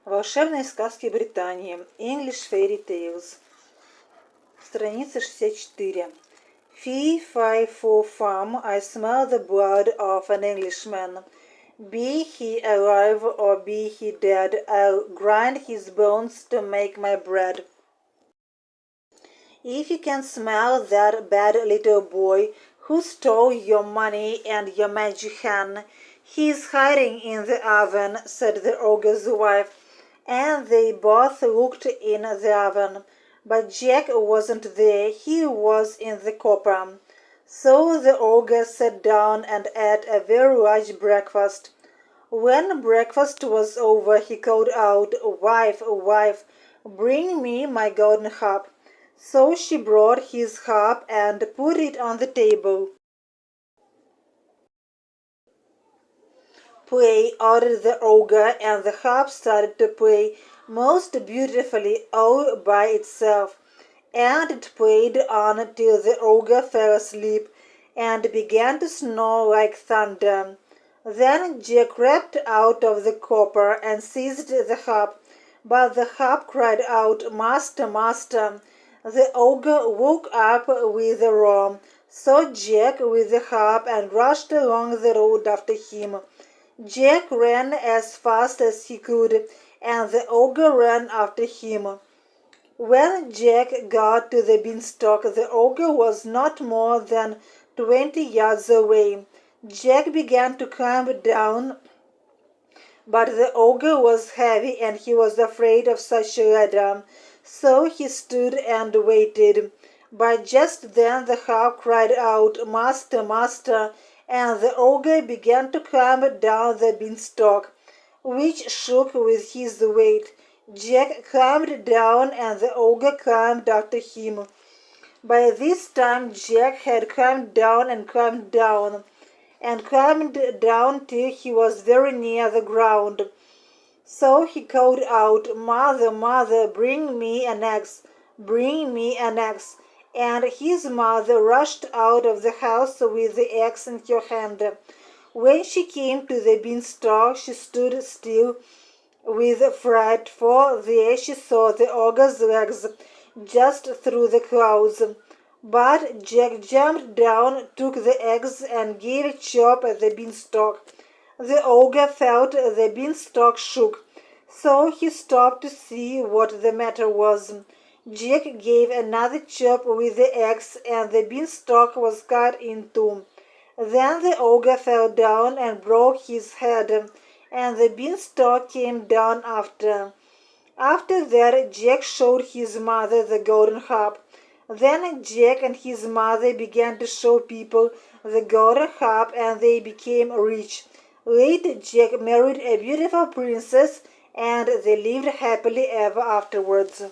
Волшебные сказки Британии. English Fairy Tales. Страница 64. Fee, fi, fo, fum, I smell the blood of an Englishman. Be he alive or be he dead, I'll grind his bones to make my bread. If you can smell that bad little boy who stole your money and your magic hen, he's hiding in the oven, said the ogre's wife, and they both looked in the oven. But Jack wasn't there, he was in the copper. So the ogre sat down and ate a very large breakfast. When breakfast was over, he called out, "Wife, wife, bring me my golden harp." So she brought his harp and put it on the table. "Play," ordered the ogre, and the harp started to play most beautifully all by itself. And it played on till the ogre fell asleep and began to snore like thunder. Then Jack crept out of the copper and seized the harp, but the harp cried out, "Master, master!" The ogre woke up with a roar, saw Jack with the harp, and rushed along the road after him. Jack ran as fast as he could, and the ogre ran after him. When Jack got to the beanstalk, the ogre was not more than 20 yards away. Jack began to climb down, but the ogre was heavy and he was afraid of such a ladder, so he stood and waited. But just then the harp cried out, "Master, master!" and the ogre began to climb down the beanstalk, which shook with his weight. Jack climbed down and the ogre climbed after him. By this time Jack had climbed down and climbed down and climbed down till he was very near the ground. So he called out, "Mother, mother, bring me an axe, bring me an axe." And his mother rushed out of the house with the axe in her hand. When she came to the beanstalk, she stood still with fright, for there she saw the ogre's legs just through the clouds. But Jack jumped down, took the axe, and gave a chop at the beanstalk. The ogre felt the beanstalk shook, so he stopped to see what the matter was. Jack gave another chop with the axe, and the beanstalk was cut in two. Then the ogre fell down and broke his head, and the beanstalk came down after. After that, Jack showed his mother the golden harp. Then Jack and his mother began to show people the golden harp, and they became rich. Later, Jack married a beautiful princess, and they lived happily ever afterwards.